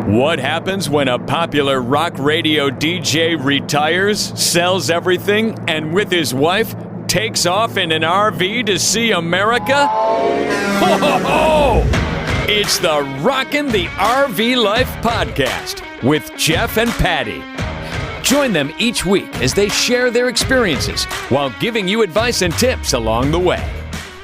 What happens when a popular rock radio DJ retires, sells everything, and with his wife takes off in an RV to see America? Ho, ho, ho! It's the Rockin' the RV Life podcast with Jeff and Patti. Join them each week as they share their experiences while giving you advice and tips along the way.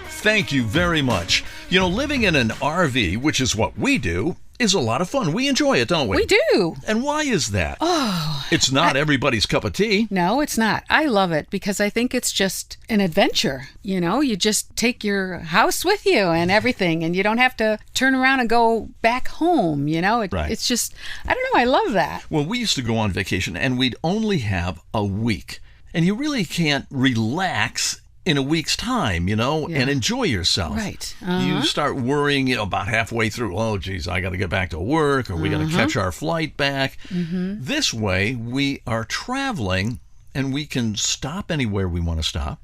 Thank you very much. You know, living in an RV, which is what we do, is a lot of fun. We enjoy it, don't we? We do. And why is that? Oh, it's not everybody's cup of tea. No, it's not. I love it because I think it's just an adventure. You know, you just take your house with you and everything, and you don't have to turn around and go back home. You know, Right. It's just, I don't know, I love that. Well, we used to go on vacation, and we'd only have a week. And you really can't relax in a week's time, you know, and enjoy yourself. Right. You start worrying, you know, about halfway through, oh, geez, I got to get back to work, or we got to catch our flight back. This way, we are traveling, and we can stop anywhere we want to stop,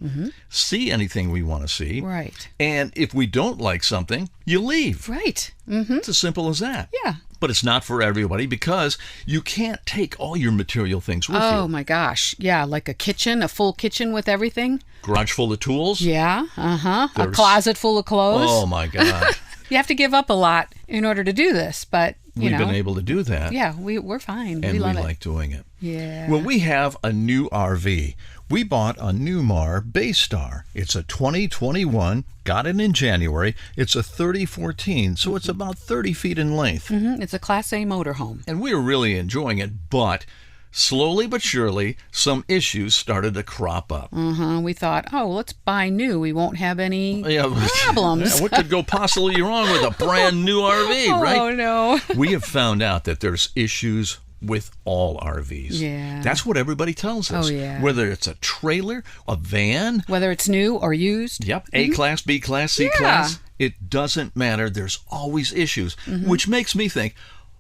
see anything we want to see. Right. And if we don't like something, you leave. Right. It's as simple as that. Yeah. But it's not for everybody because you can't take all your material things with you. Oh, my gosh. Yeah, like a kitchen, a full kitchen with everything. Garage full of tools. Yeah, A There's- closet full of clothes. Oh, my God. You have to give up a lot in order to do this, but, you We've know. been able to do that. Yeah, we're fine. And we love it. like doing it. Yeah. Well, we have a new RV. We bought a Newmar Baystar. It's a 2021, got it in January. It's a 3014, so it's about 30 feet in length. It's a Class A motorhome. And we're really enjoying it, but slowly but surely, some issues started to crop up. We thought, oh, let's buy new. We won't have any Yeah, problems. what could go possibly wrong with a brand new RV, right? Oh, no. We have found out that there's issues with all RVs. Yeah. That's what everybody tells us. Oh, yeah. Whether it's a trailer, a van, Whether it's new or used. yep, A class, B class, C Yeah. class, it doesn't matter. There's always issues, which makes me think,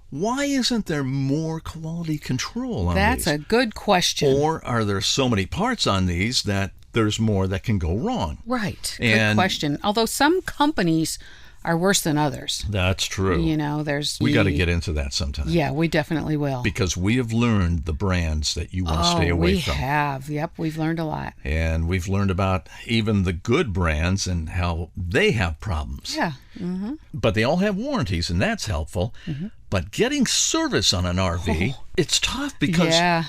why isn't there more quality control on That's these? a good question. Or are there so many parts on these that there's more that can go wrong? Right. And- Good question. Although some companies are worse than others. That's true. You know, there's... We got to get into that sometime. Yeah, we definitely will. Because we have learned the brands that you want to stay away we from. have. Yep, we've learned a lot. And we've learned about even the good brands and how they have problems. Yeah. But they all have warranties, and that's helpful. But getting service on an RV, it's tough because Yeah.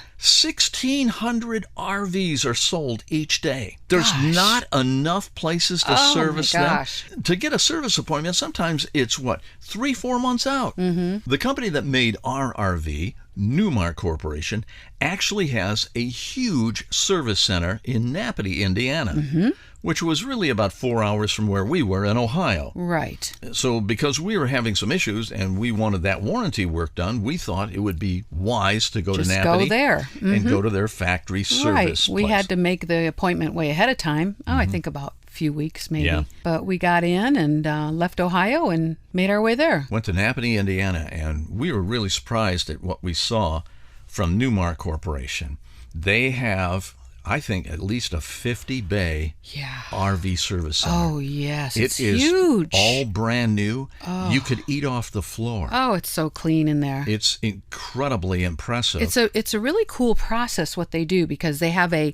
1,600 RVs are sold each day. There's Gosh. not enough places to Oh, my service gosh. them. To get a service appointment, sometimes it's, 3-4 months out. The company that made our RV, Newmar Corporation, actually has a huge service center in Patti, Indiana, which was really about 4 hours from where we were in Ohio. Right. So because we were having some issues and we wanted that warranty work done, we thought it would be wise to go Just to go Patti there. and go to their factory service Right. We place. had to make the appointment way ahead of time. Oh, I think about a few weeks maybe. Yeah. But we got in and left Ohio and made our way there. Went to Patti, Indiana, and we were really surprised at what we saw from Newmar Corporation. They have, I think, at least a 50-bay Yeah. RV service center. Oh, yes. It It's is huge. all brand new. You could eat off the floor. Oh, it's so clean in there. It's incredibly impressive. It's a really cool process what they do because they have a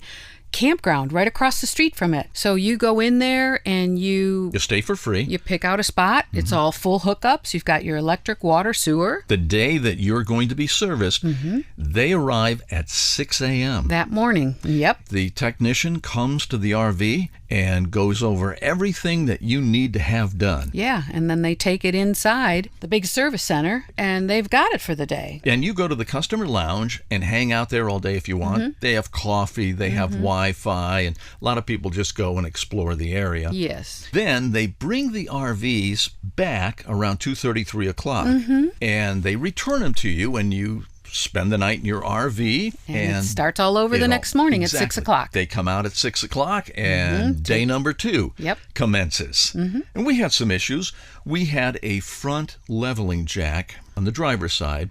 campground right across the street from it. So you go in there and you stay for free. you pick out a spot. It's all full hookups. You've got your electric, water, sewer. The day that you're going to be serviced, they arrive at 6 a.m. That morning. Yep. The technician comes to the RV and goes over everything that you need to have done. Yeah, and then they take it inside the big service center and they've got it for the day. And you go to the customer lounge and hang out there all day if you want. They have coffee, they have Wi-Fi, and a lot of people just go and explore the area. Yes. Then they bring the RVs back around 2:30, 3 o'clock, and they return them to you, and you spend the night in your RV. And it starts all over the next morning at 6 o'clock. They come out at 6 o'clock, and day number 2 Yep. commences. And we had some issues. We had a front leveling jack on the driver's side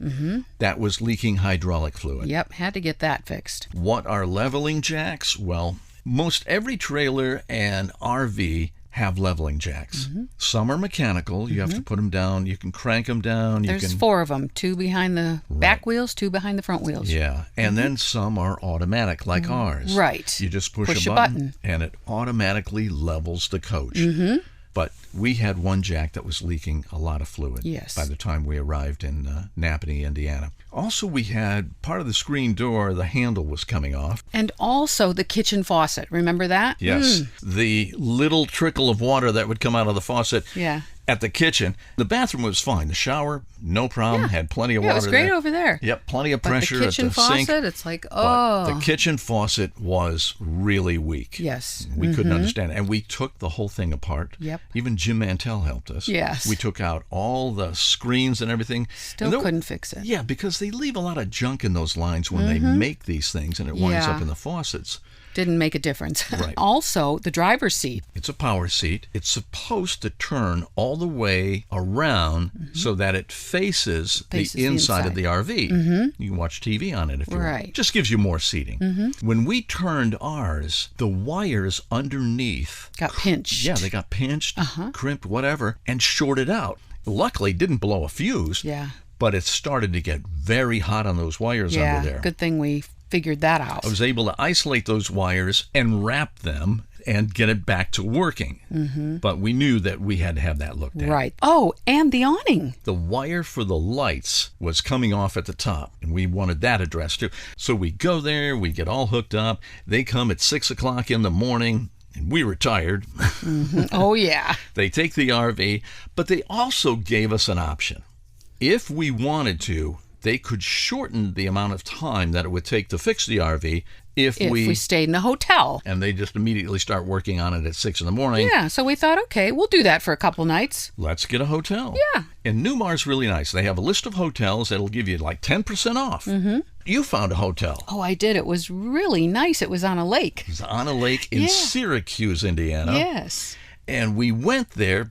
that was leaking hydraulic fluid. Yep, had to get that fixed. What are leveling jacks? Well, most every trailer and RV have leveling jacks. Some are mechanical. You have to put them down. You can crank them down. There's 4 of them, 2 behind the back wheels, 2 behind the front wheels. Yeah, and then some are automatic like ours. Right. You just push a button and it automatically levels the coach. But we had one jack that was leaking a lot of fluid by the time we arrived in Napanee, Indiana. Also, we had part of the screen door, the handle was coming off. And also the kitchen faucet. Remember that? Yes. The little trickle of water that would come out of the faucet at the kitchen. The bathroom was fine. The shower, no problem. Had plenty of water there. It was great over there. Yep, plenty of pressure at the sink. faucet, it's like, But the kitchen faucet was really weak. Yes. We couldn't understand it. And we took the whole thing apart. Yep. Even Jim Mantell helped us. Yes. We took out all the screens and everything. Still couldn't fix it. Yeah, because they leave a lot of junk in those lines when they make these things, and it winds up in the faucets. Didn't make a difference. Right. Also, the driver's seat. It's a power seat. It's supposed to turn all the way around so that it faces the inside of the RV. You can watch TV on it if you want. Just gives you more seating. When we turned ours, the wires underneath got pinched. Yeah, they got pinched, crimped, whatever, and shorted out. Luckily, it didn't blow a fuse. Yeah. But it started to get very hot on those wires under there. Good thing we figured that out. I was able to isolate those wires and wrap them and get it back to working. But we knew that we had to have that looked at. Right. Oh, and the awning. The wire for the lights was coming off at the top, and we wanted that addressed too. So we go there, we get all hooked up. They come at 6 o'clock in the morning. And we were tired. Oh, yeah. They take the RV, but they also gave us an option. If we wanted to, they could shorten the amount of time that it would take to fix the RV if we stayed in a hotel. And they just immediately start working on it at 6 in the morning. Yeah, so we thought, okay, we'll do that for a couple nights. Let's get a hotel. Yeah. And Newmar's really nice. They have a list of hotels that'll give you like 10% off. You found a hotel. Oh, I did. It was really nice. It was on a lake. It was on a lake in Syracuse, Indiana. Yes. And we went there.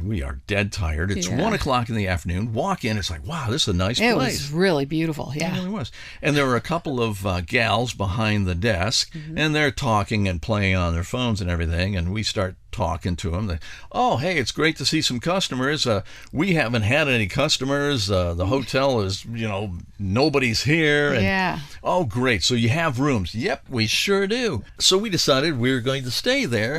We are dead tired. It's 1 o'clock in the afternoon. Walk in. It's like, wow, this is a nice place. It was really beautiful. Yeah. It really was. And there were a couple of gals behind the desk, and they're talking and playing on their phones and everything. And we start talking to them. Oh, hey, it's great to see some customers. We haven't had any customers. The hotel is, nobody's here. And, oh, great. So you have rooms. Yep, we sure do. So we decided we were going to stay there.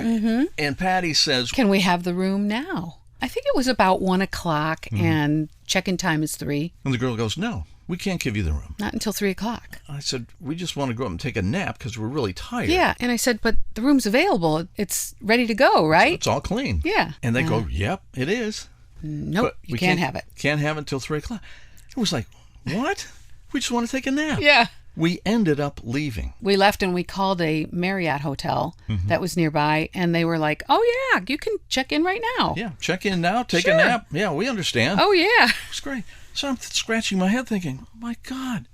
And Patti says, can we have the room now? I think it was about 1 o'clock and check-in time is 3. And the girl goes, no. We can't give you the room. Not until 3 o'clock. I said, we just want to go up and take a nap because we're really tired. Yeah, and I said, but the room's available. It's ready to go, right? It's all clean. Yeah. And they go, yep, it is. Nope, you can't have it. Can't have it until 3 o'clock. It was like, what? We just want to take a nap. Yeah. We ended up leaving. We left and we called a Marriott hotel that was nearby, and they were like, oh, yeah, you can check in right now. Yeah, check in now, take a nap. Yeah, we understand. Oh, yeah. It's great. So I'm scratching my head thinking, oh, my God,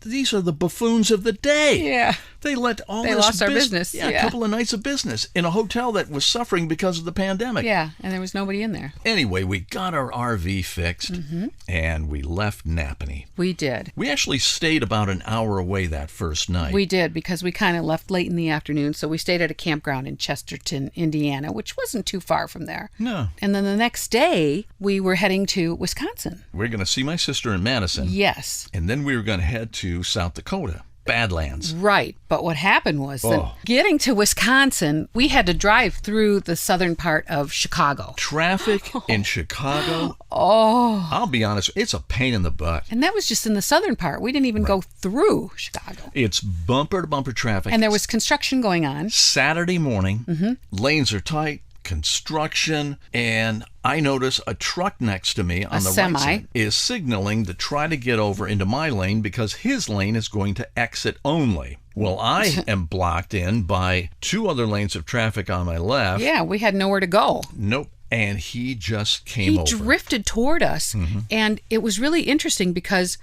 these are the buffoons of the day. Yeah. They let all they this lost our business. Yeah, a couple of nights of business in a hotel that was suffering because of the pandemic. Yeah, and there was nobody in there. Anyway, we got our RV fixed, and we left Napanee. We did. We actually stayed about an hour away that first night. We did, because we kind of left late in the afternoon, so we stayed at a campground in Chesterton, Indiana, which wasn't too far from there. No. And then the next day, we were heading to Wisconsin. We're going to see my sister in Madison. Yes. And then we were going to head to South Dakota. Badlands. Right. But what happened was that getting to Wisconsin, we had to drive through the southern part of Chicago. Traffic in Chicago. I'll be honest, it's a pain in the butt. And that was just in the southern part. We didn't even go through Chicago. It's bumper to bumper traffic. And there was construction going on. Saturday morning, lanes are tight, construction, and I notice a truck next to me on the semi. right side is signaling to try to get over into my lane because his lane is going to exit only. Well, I am blocked in by 2 other lanes of traffic on my left. Yeah, we had nowhere to go. Nope. And he just came over. He drifted toward us, and it was really interesting because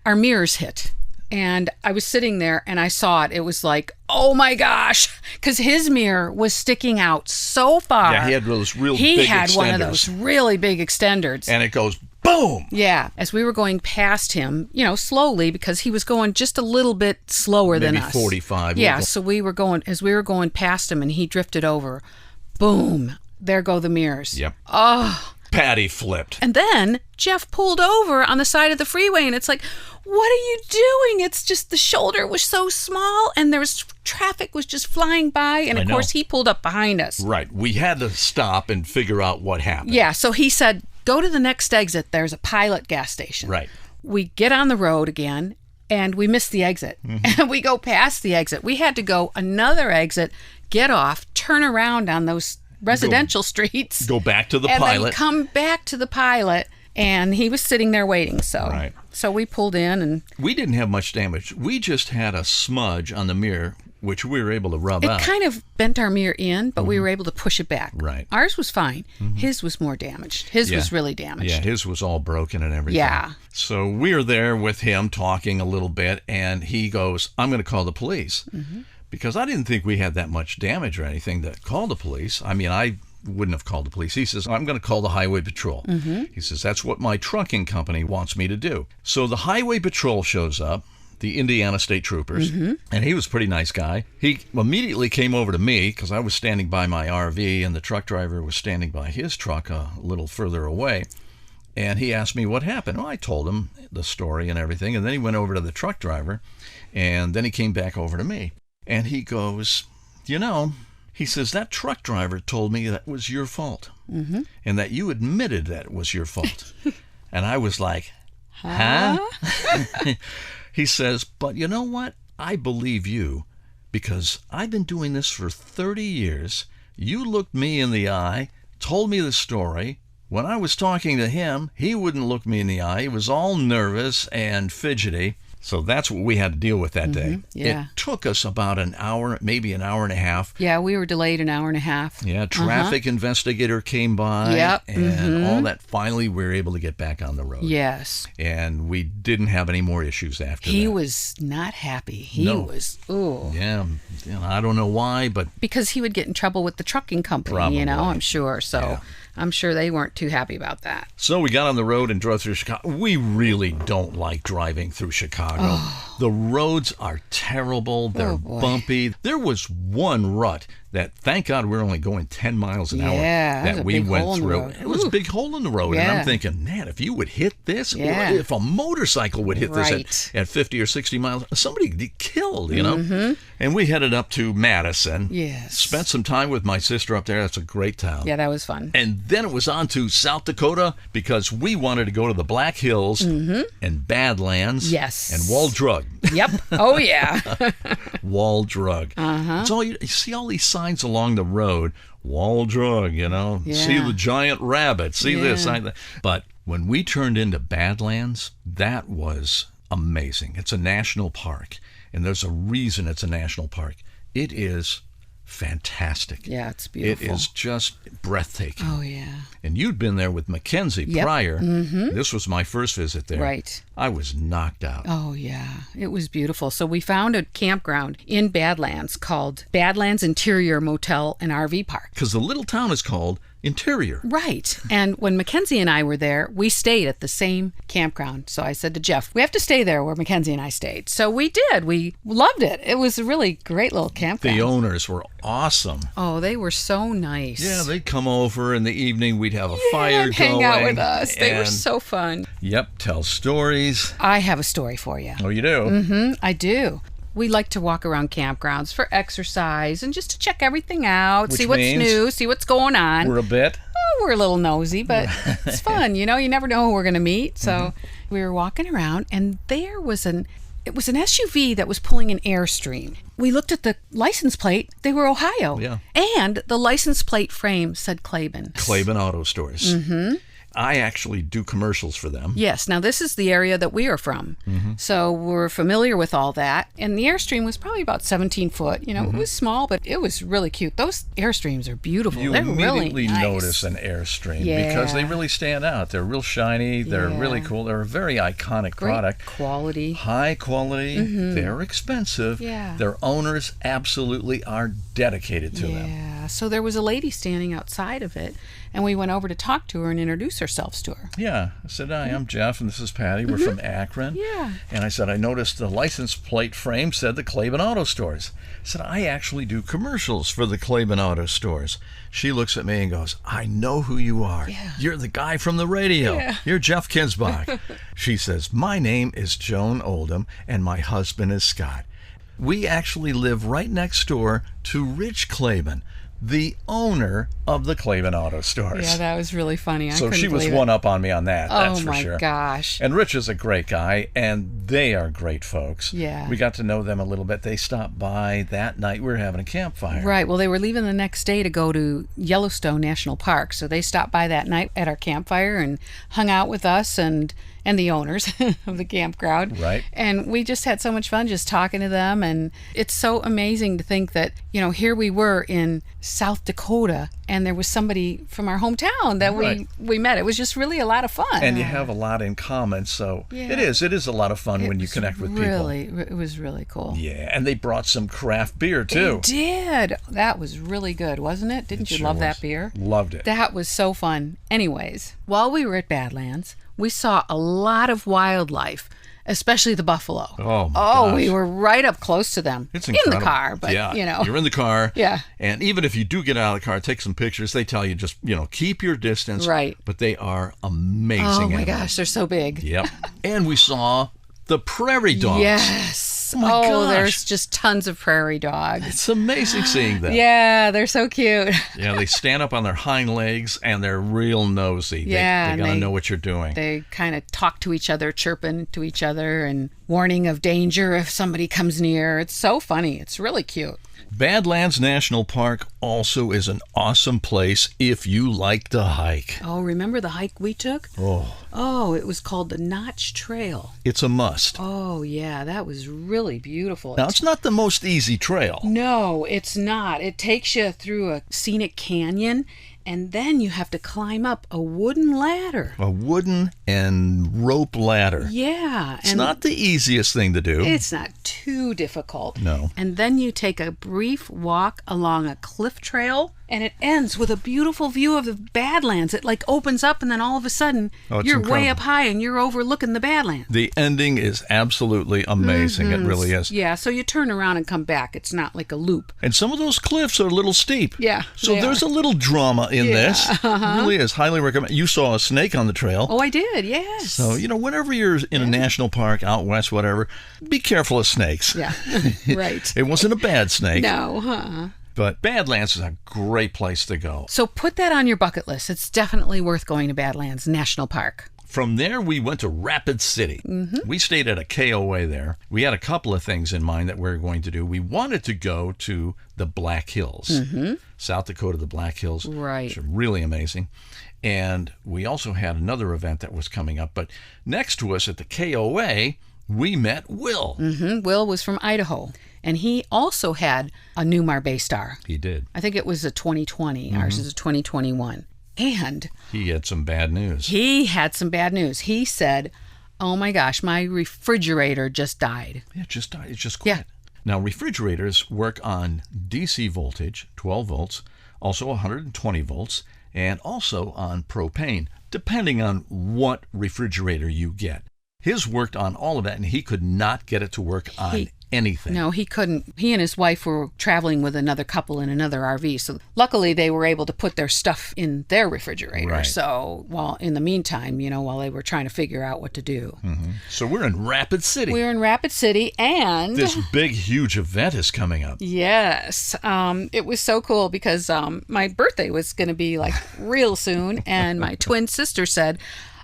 our mirrors hit. And I was sitting there and I saw it. It was like, oh my gosh, because his mirror was sticking out so far. Yeah, he had those real big extenders. He had one of those really big extenders. And it goes boom. Yeah. As we were going past him, slowly, because he was going just a little bit slower than us. Maybe 45. Yeah. So as we were going past him and he drifted over, boom. there go the mirrors. Yep. Oh. Patti flipped. And then Jeff pulled over on the side of the freeway, and it's like, what are you doing? It's just the shoulder was so small, and traffic was just flying by, and of course he pulled up behind us. Right. We had to stop and figure out what happened. Yeah, so he said, go to the next exit. There's a Pilot gas station. Right. We get on the road again, and we miss the exit. And we go past the exit. We had to go another exit, get off, turn around on those residential streets. Go back to the and Pilot. then come back to the Pilot, and he was sitting there waiting. So we pulled in, and we didn't have much damage. We just had a smudge on the mirror, which we were able to rub out. It kind of bent our mirror in, but we were able to push it back. Right. Ours was fine. His was more damaged. His was really damaged. Yeah, his was all broken and everything. Yeah. So we're there with him talking a little bit, and he goes, I'm going to call the police. Because I didn't think we had that much damage or anything to call the police. I mean, I wouldn't have called the police. He says, I'm going to call the highway patrol. He says, that's what my trucking company wants me to do. So the highway patrol shows up, the Indiana State Troopers, and he was a pretty nice guy. He immediately came over to me because I was standing by my RV and the truck driver was standing by his truck a little further away. And he asked me what happened. Well, I told him the story and everything, and then he went over to the truck driver, and then he came back over to me. And he goes, he says, that truck driver told me that was your fault and that you admitted that it was your fault. And I was like, huh? He says, but you know what? I believe you because I've been doing this for 30 years. You looked me in the eye, told me the story. When I was talking to him, he wouldn't look me in the eye. He was all nervous and fidgety. So that's what we had to deal with that day. Yeah. It took us about an hour, maybe an hour and a half. Yeah, we were delayed an hour and a half. Yeah, traffic investigator came by. Yep. And all that. Finally, we were able to get back on the road. Yes. And we didn't have any more issues after that. He was not happy. He was, ooh. Yeah, I don't know why, but... Because he would get in trouble with the trucking company, Probably. I'm sure. So Yeah. I'm sure they weren't too happy about that. So we got on the road and drove through Chicago. We really don't like driving through Chicago. Oh. The roads are terrible. They're bumpy. There was one rut that, thank God, we're only going 10 miles an hour that we went through. It was a big hole in the road. Yeah. And I'm thinking, man, if you would hit this, or if a motorcycle would hit this at 50 or 60 miles, somebody would get killed, And we headed up to Madison. Yes. Spent some time with my sister up there. That's a great town. Yeah, that was fun. And then it was on to South Dakota because we wanted to go to the Black Hills and Badlands and Wall Drug. Yep. Oh, yeah. Wall Drug. It's all you see all these signs along the road. Wall Drug, See the giant rabbit. See this. That. But when we turned into Badlands, that was amazing. It's a national park. And there's a reason it's a national park. It is fantastic. Yeah, it's beautiful. It is just breathtaking. Oh, yeah. And you'd been there with Mackenzie prior. This was my first visit there. Right. I was knocked out. Oh, yeah. It was beautiful. So we found a campground in Badlands called Badlands Interior Motel and RV Park. Because the little town is called Interior. Right. And when Mackenzie and I were there, we stayed at the same campground. So I said to Jeff, we have to stay there where Mackenzie and I stayed. So we did. We loved it. It was a really great little campground. The owners were awesome. Oh, they were so nice. Yeah, they'd come over in the evening. We'd have a fire going. Hang out with us. They were so fun. Yep, tell stories. I have a story for you. Oh, you do? I do. We like to walk around campgrounds for exercise and just to check everything out, see what's new, see what's going on. We're a bit. Oh, we're a little nosy, but it's fun. You never know who we're going to meet. So we were walking around, and there was an SUV that was pulling an Airstream. We looked at the license plate. They were Ohio. Yeah. And the license plate frame said Claiborne. Claiborne Auto Stores. I actually do commercials for them. Yes. Now, this is the area that we are from. So we're familiar with all that. And the Airstream was probably about 17 foot. It was small, but it was really cute. Those Airstreams are beautiful. You They're immediately really nice. notice an Airstream because they really stand out. They're real shiny. They're really cool. They're a very iconic product. Quality. High quality. They're expensive. Yeah. Their owners absolutely are dedicated to them. Yeah. So there was a lady standing outside of it, and we went over to talk to her and introduce ourselves to her. Yeah. I said, hi, I'm Jeff, and this is Patti. We're from Akron. Yeah. And I said, I noticed the license plate frame said the Claiborne Auto Stores. I said, I actually do commercials for the Claiborne Auto Stores. She looks at me and goes, I know who you are. Yeah. You're the guy from the radio. Yeah. You're Jeff Kinsbach. She says, my name is Joan Oldham, and my husband is Scott. We actually live right next door to Rich Claiborne, the owner of the Claiborne Auto Stores. Yeah, that was really funny. So she was one up on me on that, that's for sure. Oh my gosh. And Rich is a great guy, and they are great folks. Yeah. We got to know them a little bit. They stopped by that night. We were having a campfire. Right. Well, they were leaving the next day to go to Yellowstone National Park. So they stopped by that night at our campfire and hung out with us and the owners of the campground. Right. And we just had so much fun just talking to them. And it's so amazing to think that, here we were in South Dakota, and there was somebody from our hometown that we met. It was just really a lot of fun. And you have a lot in common, so it is a lot of fun when you connect with people. It was really cool. Yeah, and they brought some craft beer too. They did. That was really good, wasn't it? Didn't you love that beer? Loved it. That was so fun. Anyways, while we were at Badlands, we saw a lot of wildlife, especially the buffalo. Oh, my gosh. We were right up close to them. It's incredible. In the car, but You're in the car. Yeah. And even if you do get out of the car, take some pictures, they tell you just, keep your distance. Right. But they are amazing. Oh my animals. gosh, they're so big. Yep. And we saw the prairie dogs. Yes. Oh my gosh. There's just tons of prairie dogs. It's amazing seeing them. Yeah, they're so cute. Yeah, they stand up on their hind legs and they're real nosy. Yeah, they gotta know what you're doing. They kind of talk to each other, chirping to each other and warning of danger if somebody comes near. It's so funny. It's really cute. Badlands National Park also is an awesome place if you like to hike. Oh, remember the hike we took? Oh, it was called the Notch Trail. It's a must. Oh, yeah, that was really beautiful. Now, it's not the most easy trail. No, it's not. It takes you through a scenic canyon, and then you have to climb up a wooden ladder. A wooden and rope ladder. Yeah. It's not the easiest thing to do. It's not too difficult. No. And then you take a brief walk along a cliff trail, and it ends with a beautiful view of the Badlands. It opens up, and then all of a sudden, you're incredible. Way up high, and you're overlooking the Badlands. The ending is absolutely amazing. It really is. Yeah, so you turn around and come back. It's not like a loop. And some of those cliffs are a little steep. Yeah. So there's a little drama in this. Uh-huh. It really is. Highly recommend. You saw a snake on the trail. Oh, I did, yes. So, whenever you're in a national park, out west, whatever, be careful of snakes. Yeah, right. It wasn't a bad snake. No, But Badlands is a great place to go. So put that on your bucket list. It's definitely worth going to Badlands National Park. From there, we went to Rapid City. Mm-hmm. We stayed at a KOA there. We had a couple of things in mind that we were going to do. We wanted to go to the Black Hills, South Dakota, the Black Hills. Right. Which are really amazing. And we also had another event that was coming up. But next to us at the KOA, we met Will. Mm-hmm. Will was from Idaho. And he also had a Newmar Baystar. He did. I think it was a 2020. Ours is a 2021. And he had some bad news. He said, oh my gosh, my refrigerator just died. Yeah, it just died. It just quit. Yeah. Now, refrigerators work on DC voltage, 12 volts, also 120 volts, and also on propane, depending on what refrigerator you get. His worked on all of that, and he could not get it to work on anything. No, he couldn't. He and his wife were traveling with another couple in another RV. So luckily they were able to put their stuff in their refrigerator. Right. So in the meantime, while they were trying to figure out what to do. Mm-hmm. So we're in Rapid City. We're in Rapid City, and this big, huge event is coming up. Yes. It was so cool because my birthday was going to be real soon. And my twin sister said,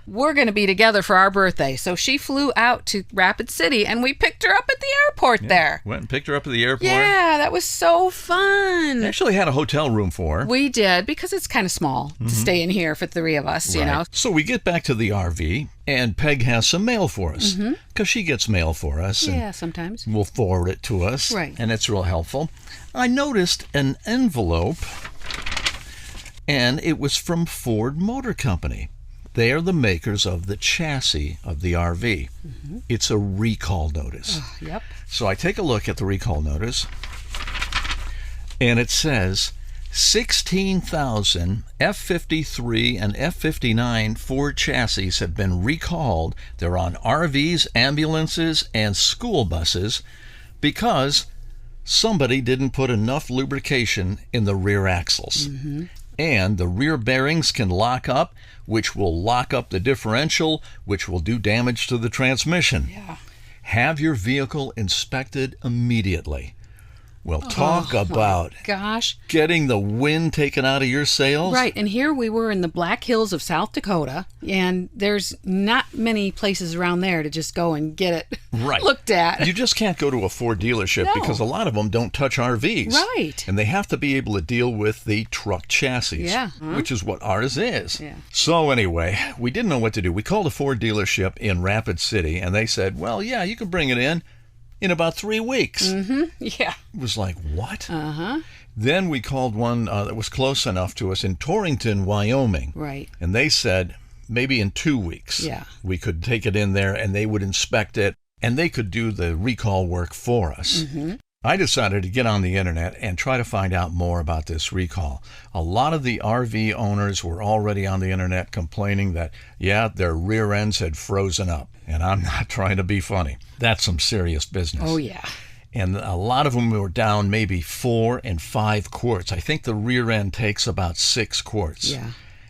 we're going to be together for our birthday. So she flew out to Rapid City, and we picked her up at the airport there. Went and picked her up at the airport. Yeah, that was so fun. Actually had a hotel room for her. We did, because it's kind of small to stay in here for three of us, So we get back to the RV, and Peg has some mail for us. Because she gets mail for us. Yeah, sometimes. Will forward it to us. Right. And it's real helpful. I noticed an envelope, and it was from Ford Motor Company. They are the makers of the chassis of the RV. It's a recall notice. Yep. So I take a look at the recall notice, And it says 16,000 F-53 and F-59 Ford chassis have been recalled. They're on RVs, ambulances, and school buses because somebody didn't put enough lubrication in the rear axles. And the rear bearings can lock up, which will lock up the differential, which will do damage to the transmission. Have your vehicle inspected immediately. Well, talk about getting the wind taken out of your sails. Right, and here we were in the Black Hills of South Dakota, and there's not many places around there to just go and get it looked at. You just can't go to a Ford dealership because a lot of them don't touch RVs. Right. And they have to be able to deal with the truck chassis, which is what ours is. So anyway, we didn't know what to do. We called a Ford dealership in Rapid City, and they said, well, yeah, you can bring it in about 3 weeks. It was like, what? Then we called one that was close enough to us in Torrington, Wyoming. Right. And they said maybe in 2 weeks we could take it in there and they would inspect it and they could do the recall work for us. I decided to get on the internet and try to find out more about this recall. A lot of the RV owners were already on the internet complaining that, their rear ends had frozen up. And I'm not trying to be funny. That's some serious business. Oh, yeah. And a lot of them were down maybe 4 and 5 quarts. I think the rear end takes about 6 quarts.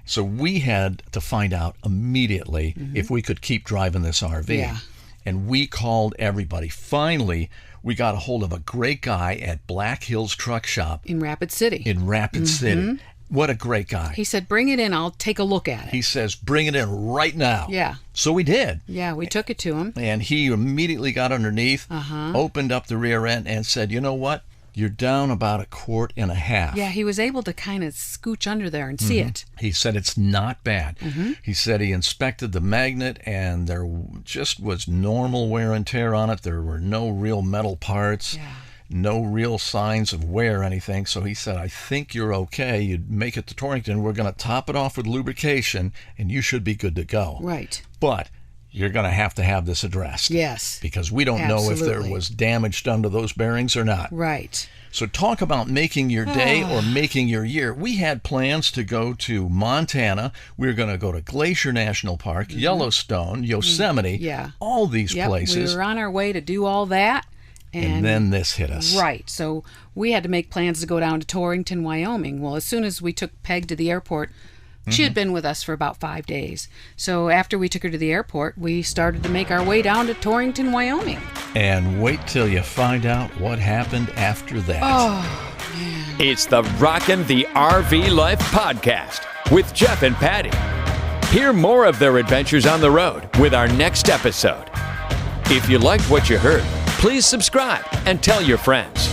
So we had to find out immediately if we could keep driving this RV. And we called everybody. Finally, we got a hold of a great guy at Black Hills Truck Shop. In Rapid City. City. What a great guy. He said, bring it in. I'll take a look at it. He says, bring it in right now. So we did. We took it to him. And he immediately got underneath, opened up the rear end and said, you know what? You're down about 1.5 quarts. He was able to kind of scooch under there and see it. He said it's not bad. He said he inspected the magnet and there just was normal wear and tear on it. There were no real metal parts. No real signs of wear or anything. So he said, I think you're okay. You'd make it to Torrington. We're going to top it off with lubrication, and you should be good to go. Right. But you're going to have this addressed. Yes. Because we don't know if there was damage done to those bearings or not. Right. So talk about making your day or making your year. We had plans to go to Montana. We were going to go to Glacier National Park, Yellowstone, Yosemite, all these places. We were on our way to do all that. And then this hit us. Right. So we had to make plans to go down to Torrington, Wyoming. Well, as soon as we took Peg to the airport, she had been with us for about 5 days. So after we took her to the airport, we started to make our way down to Torrington, Wyoming. And wait till you find out what happened after that. Oh, man. It's the Rockin' the RV Life podcast with Jeff and Patti. Hear more of their adventures on the road with our next episode. If you liked what you heard, please subscribe and tell your friends.